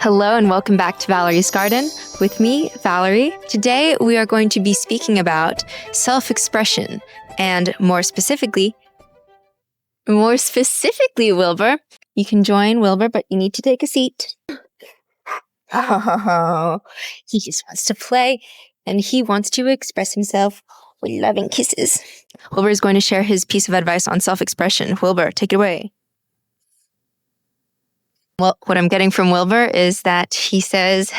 Hello and welcome back to Valerie's Garden with me, Valerie. Today we are going to be speaking about self-expression and more specifically, Wilbur. You can join Wilbur, but you need to take a seat. Oh, he just wants to play and he wants to express himself with loving kisses. Wilbur is going to share his piece of advice on self-expression. Wilbur, take it away. Well, what I'm getting from Wilbur is that he says,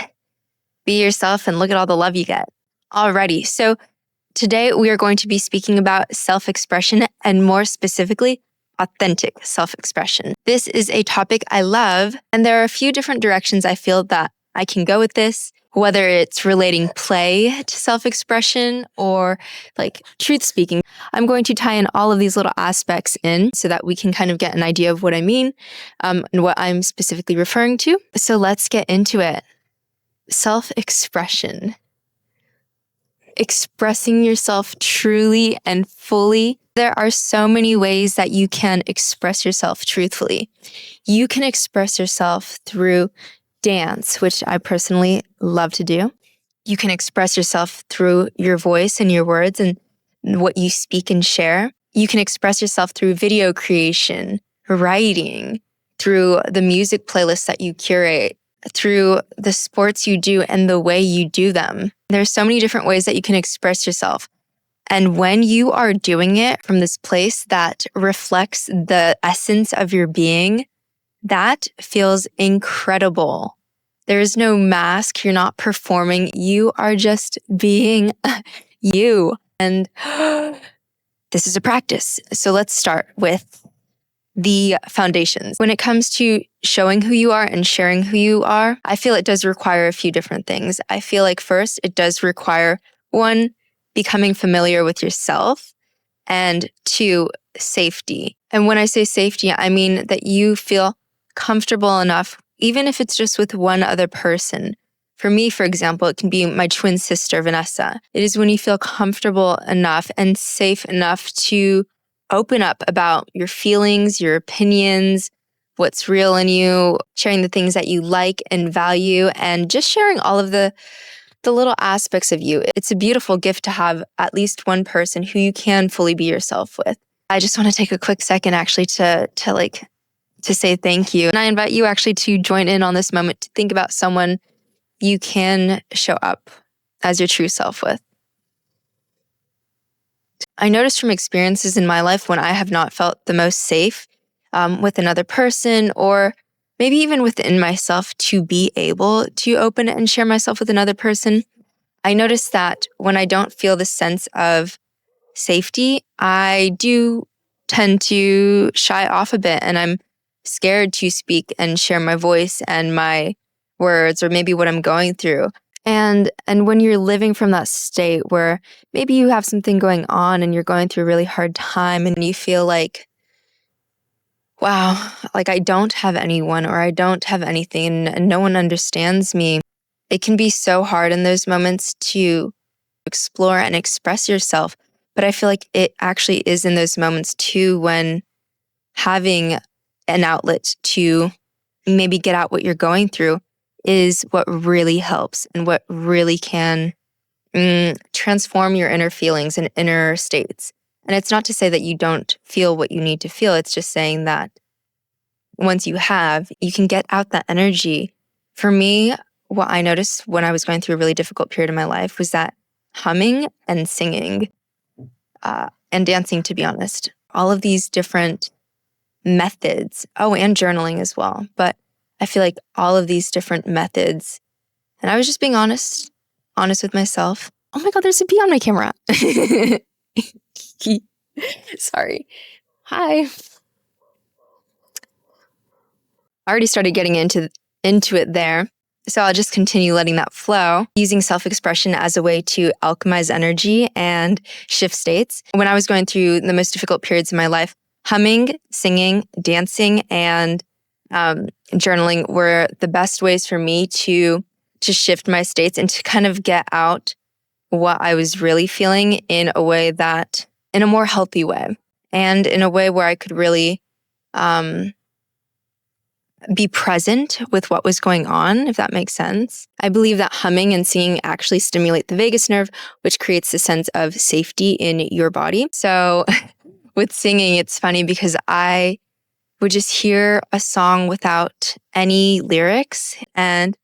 be yourself and look at all the love you get. Alrighty, so today we are going to be speaking about self-expression and more specifically, authentic self-expression. This is a topic I love, and there are a few different directions I feel that I can go with this, whether it's relating play to self-expression or like truth speaking. I'm going to tie in all of these little aspects in so that we can kind of get an idea of what I mean and what I'm specifically referring to. So let's get into it. Self-expression. Expressing yourself truly and fully. There are so many ways that you can express yourself truthfully. You can express yourself through dance, which I personally love to do. You can express yourself through your voice and your words and what you speak and share. You can express yourself through video creation, writing, through the music playlists that you curate, through the sports you do and the way you do them. There's so many different ways that you can express yourself. And when you are doing it from this place that reflects the essence of your being, that feels incredible. There is no mask. You're not performing. You are just being you. And this is a practice. So let's start with the foundations. When it comes to showing who you are and sharing who you are, I feel it does require a few different things. I feel like first, it does require one, becoming familiar with yourself, and two, safety. And when I say safety, I mean that you feel comfortable enough, even if it's just with one other person. For me, for example, it can be my twin sister, Vanessa. It is when you feel comfortable enough and safe enough to open up about your feelings, your opinions, what's real in you, sharing the things that you like and value, and just sharing all of the little aspects of you. It's a beautiful gift to have at least one person who you can fully be yourself with. I just want to take a quick second actually to say thank you. And I invite you actually to join in on this moment to think about someone you can show up as your true self with. I noticed from experiences in my life when I have not felt the most safe with another person or maybe even within myself to be able to open and share myself with another person, I noticed that when I don't feel the sense of safety, I do tend to shy off a bit and I'm scared to speak and share my voice and my words or maybe what I'm going through. And when you're living from that state where maybe you have something going on and you're going through a really hard time and you feel like, wow, like I don't have anyone or I don't have anything and no one understands me. It can be so hard in those moments to explore and express yourself. But I feel like it actually is in those moments too when having an outlet to maybe get out what you're going through is what really helps and what really can transform your inner feelings and inner states. And it's not to say that you don't feel what you need to feel. It's just saying that once you have, you can get out that energy. For me, what I noticed when I was going through a really difficult period of my life was that humming and singing and dancing, to be honest, all of these different methods, and journaling as well. But I feel like all of these different methods, and I was just being honest with myself. Oh my God, there's a bee on my camera. Sorry. Hi. I already started getting into it there. So I'll just continue letting that flow, using self-expression as a way to alchemize energy and shift states. When I was going through the most difficult periods in my life, humming, singing, dancing, and journaling were the best ways for me to shift my states and to kind of get out what I was really feeling in a more healthy way, and in a way where I could really be present with what was going on, if that makes sense. I believe that humming and singing actually stimulate the vagus nerve, which creates a sense of safety in your body. So with singing, it's funny because I would just hear a song without any lyrics and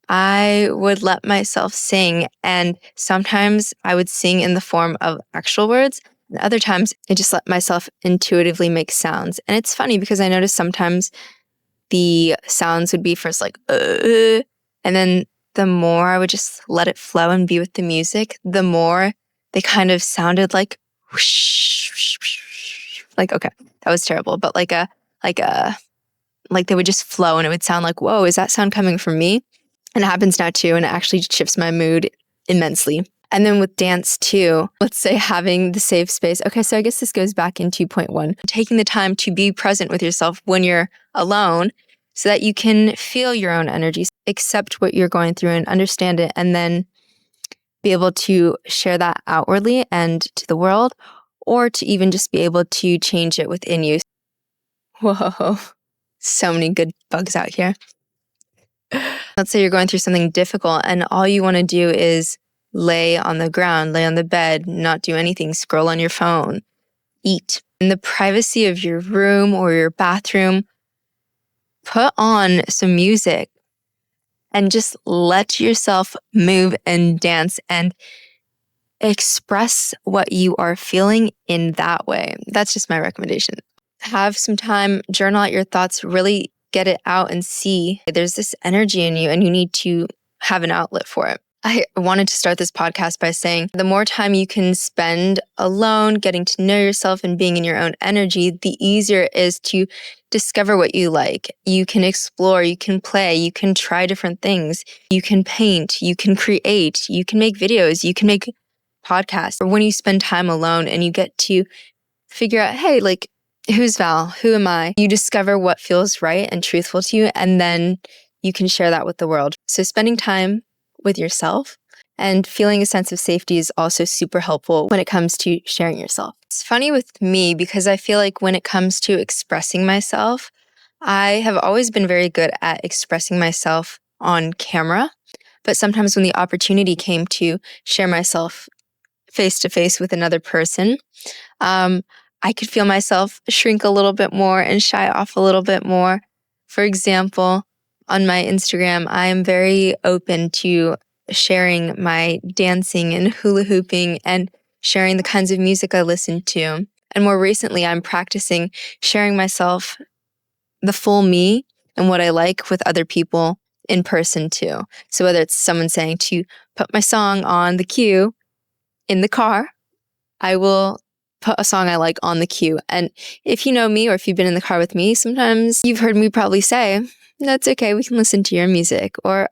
I would let myself sing. And sometimes I would sing in the form of actual words. And other times I just let myself intuitively make sounds. And it's funny because I notice sometimes the sounds would be first like, and then the more I would just let it flow and be with the music, the more they kind of sounded like, whoosh, whoosh, whoosh. Like, okay, that was terrible, but like they would just flow and it would sound like, whoa, is that sound coming from me? And it happens now too, and it actually shifts my mood immensely. And then with dance too, let's say having the safe space. Okay, so I guess this goes back in 2.1, taking the time to be present with yourself when you're alone so that you can feel your own energy, accept what you're going through and understand it, and then be able to share that outwardly and to the world, or to even just be able to change it within you. Whoa, so many good bugs out here. Let's say you're going through something difficult and all you want to do is lay on the ground, lay on the bed, not do anything, scroll on your phone, eat. In the privacy of your room or your bathroom, put on some music and just let yourself move and dance and express what you are feeling in that way. That's just my recommendation. Have some time, journal out your thoughts, really get it out and see there's this energy in you and you need to have an outlet for it. I wanted to start this podcast by saying the more time you can spend alone, getting to know yourself and being in your own energy, the easier it is to discover what you like. You can explore, you can play, you can try different things. You can paint, you can create, you can make videos, you can make podcasts. Or when you spend time alone and you get to figure out, hey, like, who's Val? Who am I? You discover what feels right and truthful to you, and then you can share that with the world. So spending time with yourself and feeling a sense of safety is also super helpful when it comes to sharing yourself. It's funny with me because I feel like when it comes to expressing myself, I have always been very good at expressing myself on camera. But sometimes when the opportunity came to share myself face to face with another person, I could feel myself shrink a little bit more and shy off a little bit more. For example, on my Instagram, I am very open to sharing my dancing and hula hooping and sharing the kinds of music I listen to. And more recently, I'm practicing sharing myself, the full me and what I like with other people in person too. So whether it's someone saying to put my song on the queue in the car, I will put a song I like on the queue. And if you know me or if you've been in the car with me, sometimes you've heard me probably say, that's okay, we can listen to your music. Or,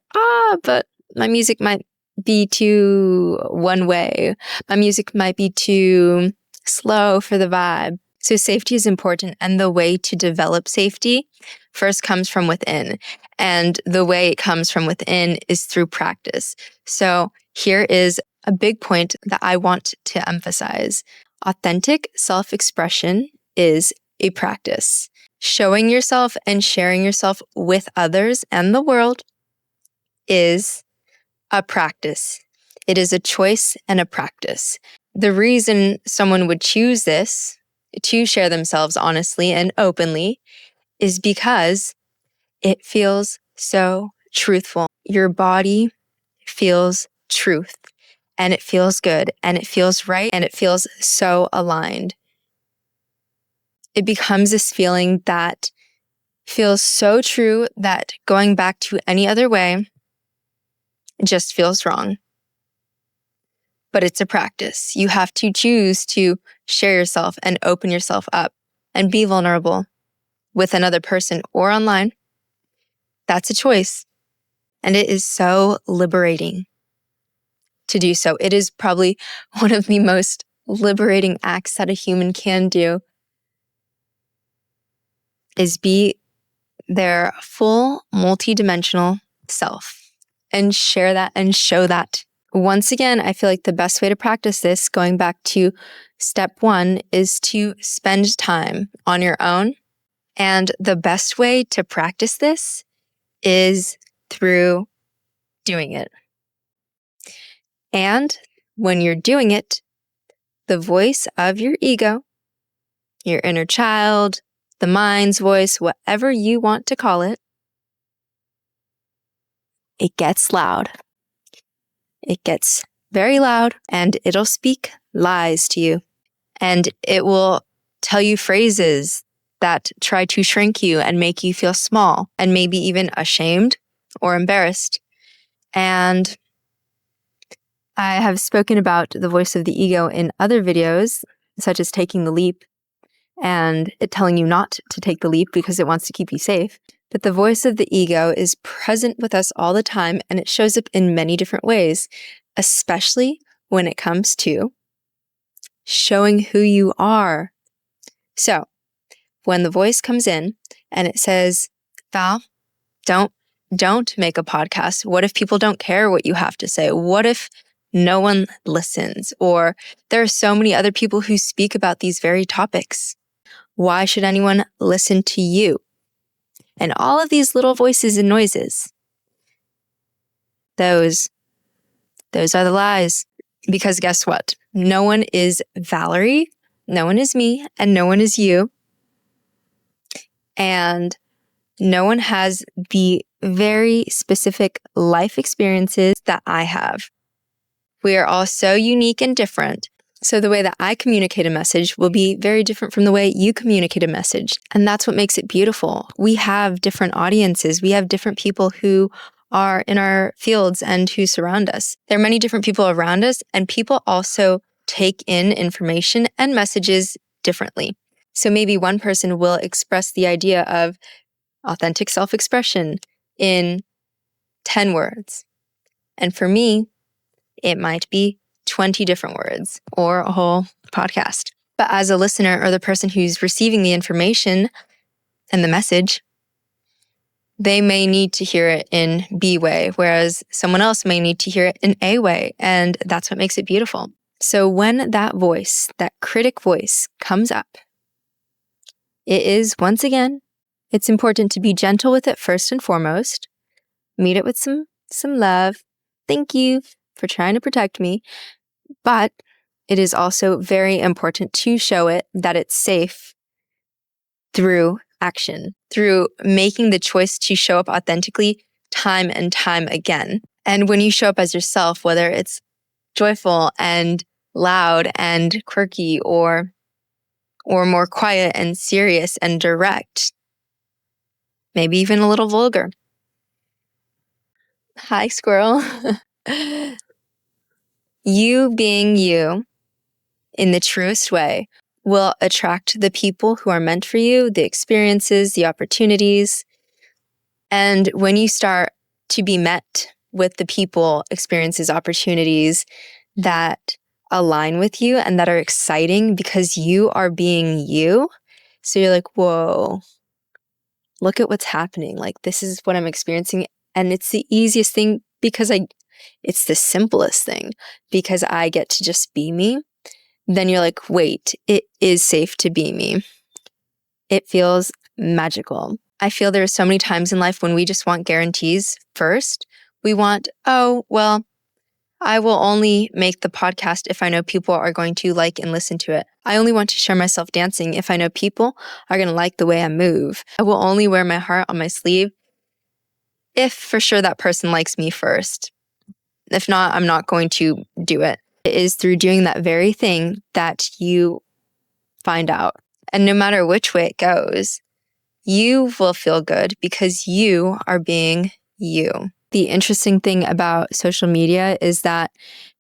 but my music might be too one way. My music might be too slow for the vibe. So safety is important. And the way to develop safety first comes from within. And the way it comes from within is through practice. So here is a big point that I want to emphasize. Authentic self-expression is a practice. Showing yourself and sharing yourself with others and the world is a practice. It is a choice and a practice. The reason someone would choose this to share themselves honestly and openly is because it feels so truthful. Your body feels truth. And it feels good, and it feels right, and it feels so aligned. It becomes this feeling that feels so true that going back to any other way just feels wrong. But it's a practice. You have to choose to share yourself and open yourself up and be vulnerable with another person or online. That's a choice. And it is so liberating to do so. It is probably one of the most liberating acts that a human can do, is be their full multidimensional self and share that and show that. Once again, I feel like the best way to practice this, going back to step one, is to spend time on your own And the best way to practice this is through doing it. And when you're doing it, the voice of your ego, your inner child, the mind's voice, whatever you want to call it, it gets loud. It gets very loud and it'll speak lies to you. And it will tell you phrases that try to shrink you and make you feel small and maybe even ashamed or embarrassed. And I have spoken about the voice of the ego in other videos, such as taking the leap and it telling you not to take the leap because it wants to keep you safe. But the voice of the ego is present with us all the time, and it shows up in many different ways, especially when it comes to showing who you are. So when the voice comes in and it says, Val, don't make a podcast. What if people don't care what you have to say? What if no one listens? Or there are so many other people who speak about these very topics. Why should anyone listen to you? And all of these little voices and noises, those are the lies. Because guess what? No one is Valerie, no one is me, and no one is you. And no one has the very specific life experiences that I have. We are all so unique and different. So the way that I communicate a message will be very different from the way you communicate a message. And that's what makes it beautiful. We have different audiences. We have different people who are in our fields and who surround us. There are many different people around us, and people also take in information and messages differently. So maybe one person will express the idea of authentic self-expression in 10 words. And for me, it might be 20 different words or a whole podcast. But as a listener or the person who's receiving the information and the message, they may need to hear it in B way, whereas someone else may need to hear it in A way. And that's what makes it beautiful. So when that voice, that critic voice comes up, it is, once again, it's important to be gentle with it first and foremost. Meet it with some love. Thank you for trying to protect me. But it is also very important to show it that it's safe through action, through making the choice to show up authentically time and time again. And when you show up as yourself, whether it's joyful and loud and quirky or more quiet and serious and direct, maybe even a little vulgar. Hi, squirrel. You being you in the truest way will attract the people who are meant for you, the experiences, the opportunities. And when you start to be met with the people, experiences, opportunities that align with you and that are exciting because you are being you, so you're like, whoa, look at what's happening. Like, this is what I'm experiencing. And it's the easiest thing because it's the simplest thing because I get to just be me. Then you're like, wait, it is safe to be me. It feels magical. I feel there are so many times in life when we just want guarantees first. We want, oh, well, I will only make the podcast if I know people are going to like and listen to it. I only want to share myself dancing if I know people are going to like the way I move. I will only wear my heart on my sleeve if for sure that person likes me first. If not, I'm not going to do it. It is through doing that very thing that you find out. And no matter which way it goes, you will feel good because you are being you. The interesting thing about social media is that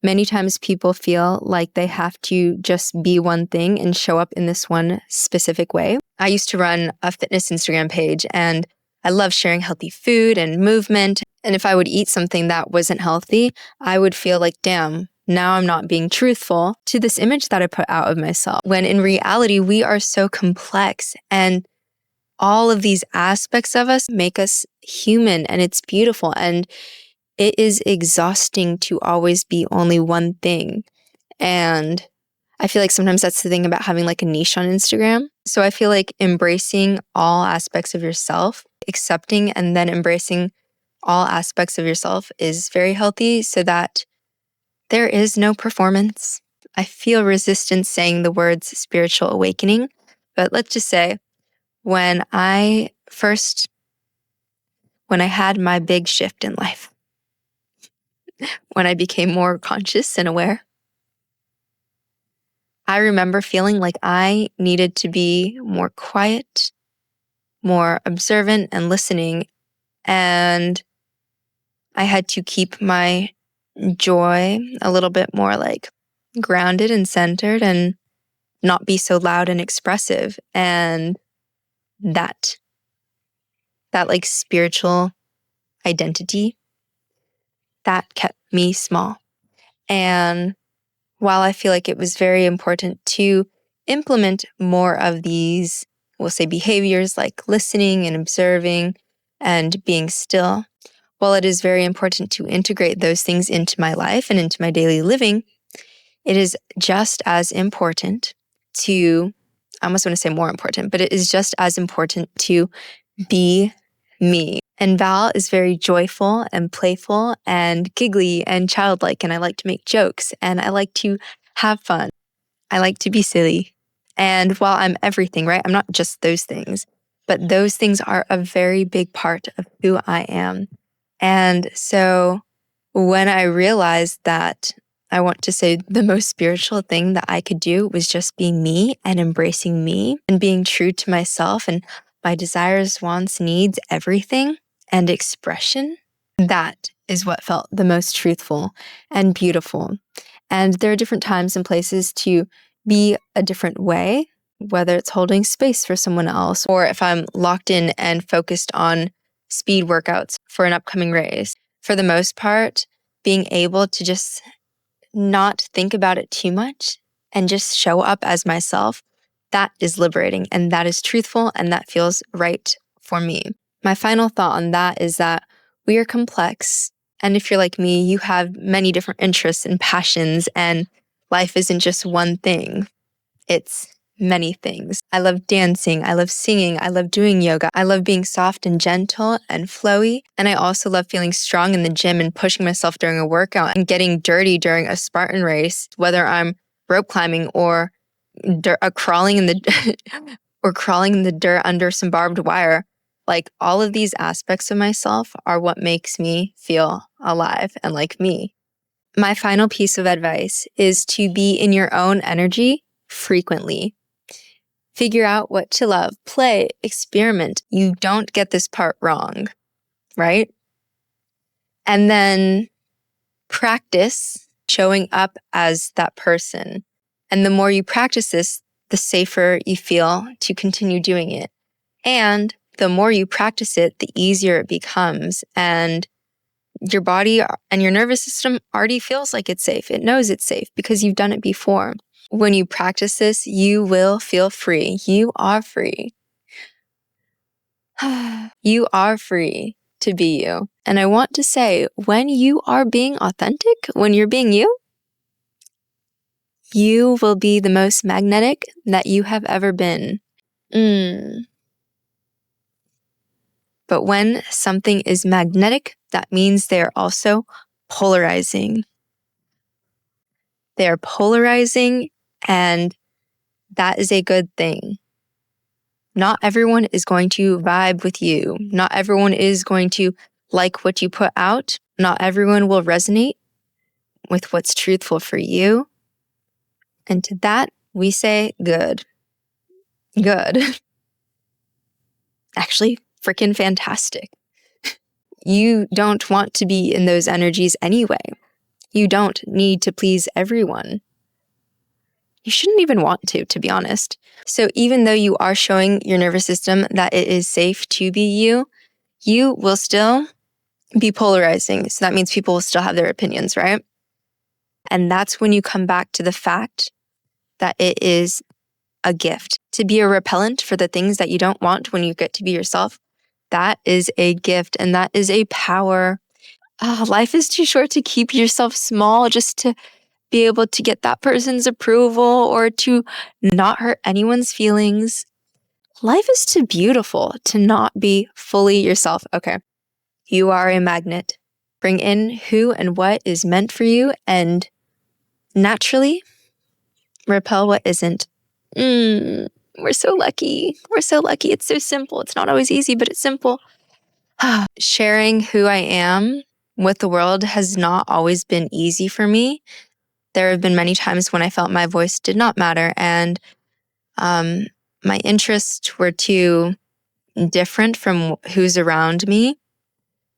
many times people feel like they have to just be one thing and show up in this one specific way. I used to run a fitness Instagram page and I love sharing healthy food and movement. And if I would eat something that wasn't healthy, I would feel like, damn, now I'm not being truthful to this image that I put out of myself. When in reality, we are so complex and all of these aspects of us make us human, and it's beautiful. And it is exhausting to always be only one thing. And I feel like sometimes that's the thing about having like a niche on Instagram. So I feel like embracing all aspects of yourself, accepting and then embracing all aspects of yourself is very healthy so that there is no performance. I feel resistance saying the words spiritual awakening, but let's just say when I had my big shift in life, when I became more conscious and aware, I remember feeling like I needed to be more quiet, more observant and listening. And I had to keep my joy a little bit more like grounded and centered and not be so loud and expressive. And that like spiritual identity, that kept me small. And while I feel like it was very important to implement more of these, we'll say, behaviors like listening and observing and being still, while it is very important to integrate those things into my life and into my daily living, it is just as important to, I almost want to say more important, but it is just as important to be me. And Val is very joyful and playful and giggly and childlike, and I like to make jokes and I like to have fun. I like to be silly. And while I'm everything, right? I'm not just those things, but those things are a very big part of who I am. And so when I realized that I want to say the most spiritual thing that I could do was just be me and embracing me and being true to myself and my desires, wants, needs, everything, and expression, that is what felt the most truthful and beautiful. And there are different times and places to be a different way, whether it's holding space for someone else, or if I'm locked in and focused on speed workouts for an upcoming race. For the most part, being able to just not think about it too much and just show up as myself, that is liberating and that is truthful and that feels right for me. My final thought on that is that we are complex. And if you're like me, you have many different interests and passions, and life isn't just one thing. It's many things. I love dancing. I love singing. I love doing yoga. I love being soft and gentle and flowy. And I also love feeling strong in the gym and pushing myself during a workout and getting dirty during a Spartan race, whether I'm rope climbing or crawling in the or crawling in the dirt under some barbed wire. Like, all of these aspects of myself are what makes me feel alive and like me. My final piece of advice is to be in your own energy frequently. Figure out what to love, play, experiment. You don't get this part wrong, right? And then practice showing up as that person. And the more you practice this, the safer you feel to continue doing it. And the more you practice it, the easier it becomes. And your body and your nervous system already feels like it's safe. It knows it's safe because you've done it before. When you practice this, you will feel free. You are free. You are free to be you. And I want to say, when you are being authentic, when you're being you, you will be the most magnetic that you have ever been. But when something is magnetic, that means they're also polarizing. They're polarizing, and that is a good thing. Not everyone is going to vibe with you. Not everyone is going to like what you put out. Not everyone will resonate with what's truthful for you. And to that, we say good. Good. Actually, freaking fantastic. You don't want to be in those energies anyway. You don't need to please everyone. You shouldn't even want to be honest. So even though you are showing your nervous system that it is safe to be you, you will still be polarizing. So that means people will still have their opinions, right? And that's when you come back to the fact that it is a gift. To be a repellent for the things that you don't want when you get to be yourself, that is a gift and that is a power. Life is too short to keep yourself small just to be able to get that person's approval or to not hurt anyone's feelings. Life is too beautiful to not be fully yourself. Okay, you are a magnet. Bring in who and what is meant for you and naturally repel what isn't. We're so lucky. We're so lucky. It's so simple. It's not always easy, but it's simple. Sharing who I am with the world has not always been easy for me. There have been many times when I felt my voice did not matter and my interests were too different from who's around me.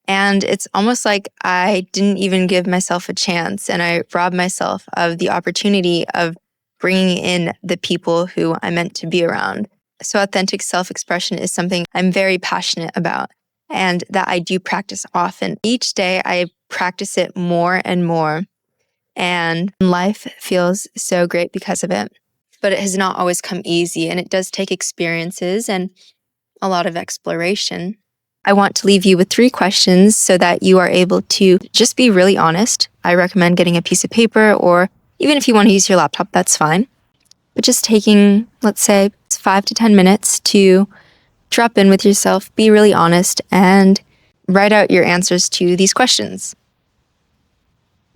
And it's almost like I didn't even give myself a chance and I robbed myself of the opportunity of bringing in the people who I meant to be around. So authentic self-expression is something I'm very passionate about and that I do practice often. Each day I practice it more and more and life feels so great because of it. But it has not always come easy and it does take experiences and a lot of exploration. I want to leave you with 3 questions so that you are able to just be really honest. I recommend getting a piece of paper or even if you want to use your laptop, that's fine. But just taking, let's say, 5 to 10 minutes to drop in with yourself, be really honest, and write out your answers to these questions.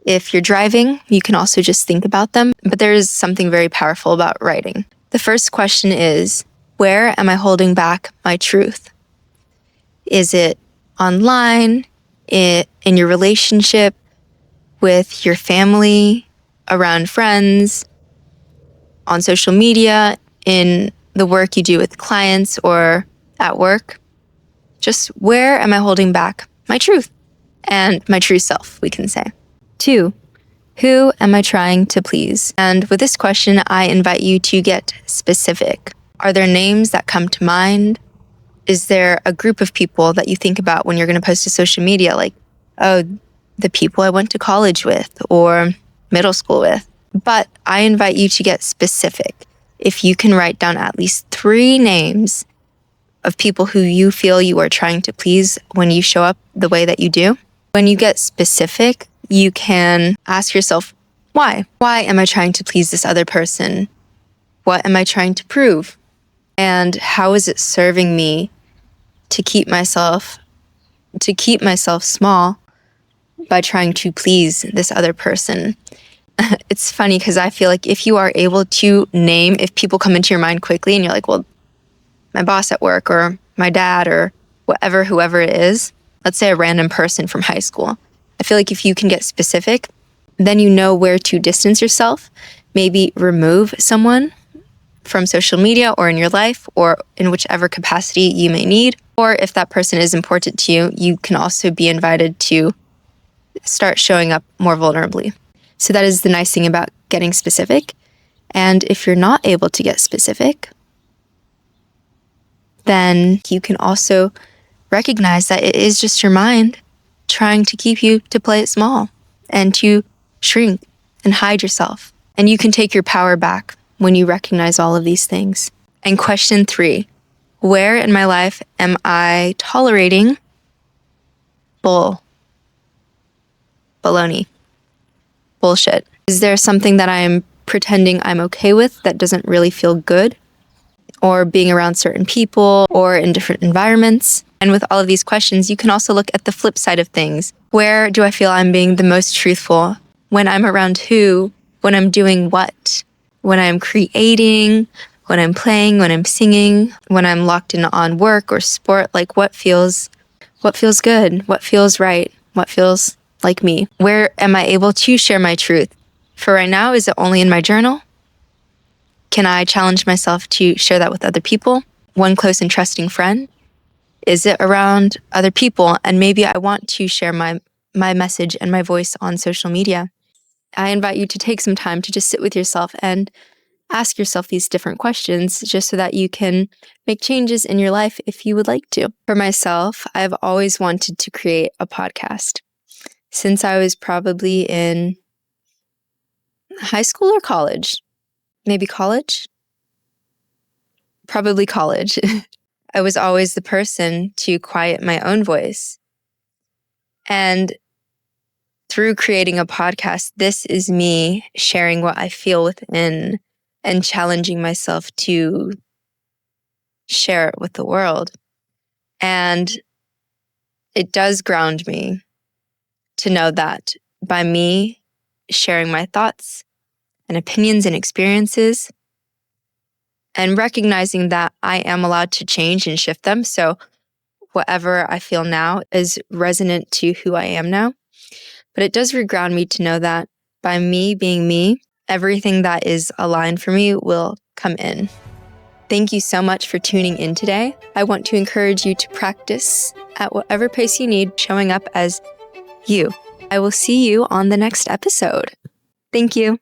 If you're driving, you can also just think about them, but there is something very powerful about writing. The first question is, where am I holding back my truth? Is it online, in your relationship, with your family, around friends, on social media, in the work you do with clients or at work? Just where am I holding back my truth and my true self, we can say. 2, who am I trying to please? And with this question, I invite you to get specific. Are there names that come to mind? Is there a group of people that you think about when you're going to post to social media? Like, oh, the people I went to college with or middle school with. But I invite you to get specific. If you can write down at least 3 names of people who you feel you are trying to please when you show up the way that you do. When you get specific, you can ask yourself, why? Why am I trying to please this other person? What am I trying to prove? And how is it serving me to keep myself small by trying to please this other person? It's funny because I feel like if you are able to name, if people come into your mind quickly and you're like, well, my boss at work or my dad or whoever it is, let's say a random person from high school. I feel like if you can get specific, then you know where to distance yourself, maybe remove someone from social media or in your life or in whichever capacity you may need. Or if that person is important to you, you can also be invited to start showing up more vulnerably. So that is the nice thing about getting specific. And if you're not able to get specific, then you can also recognize that it is just your mind trying to keep you to play it small and to shrink and hide yourself. And you can take your power back when you recognize all of these things. And question 3, where in my life am I tolerating baloney, bullshit? Is there something that I'm pretending I'm okay with that doesn't really feel good? Or being around certain people or in different environments? And with all of these questions, you can also look at the flip side of things. Where do I feel I'm being the most truthful? When I'm around who? When I'm doing what? When I'm creating? When I'm playing? When I'm singing? When I'm locked in on work or sport? Like what feels good? What feels right? What feels like me? Where am I able to share my truth? For right now, is it only in my journal? Can I challenge myself to share that with other people? One close and trusting friend? Is it around other people? And maybe I want to share my message and my voice on social media. I invite you to take some time to just sit with yourself and ask yourself these different questions just so that you can make changes in your life if you would like to. For myself, I've always wanted to create a podcast. Since I was probably in high school or college, maybe college? Probably college. I was always the person to quiet my own voice. And through creating a podcast, this is me sharing what I feel within and challenging myself to share it with the world. And it does ground me to know that by me sharing my thoughts and opinions and experiences and recognizing that I am allowed to change and shift them. So whatever I feel now is resonant to who I am now. But it does reground me to know that by me being me, everything that is aligned for me will come in. Thank you so much for tuning in today. I want to encourage you to practice at whatever pace you need, showing up as you. I will see you on the next episode. Thank you.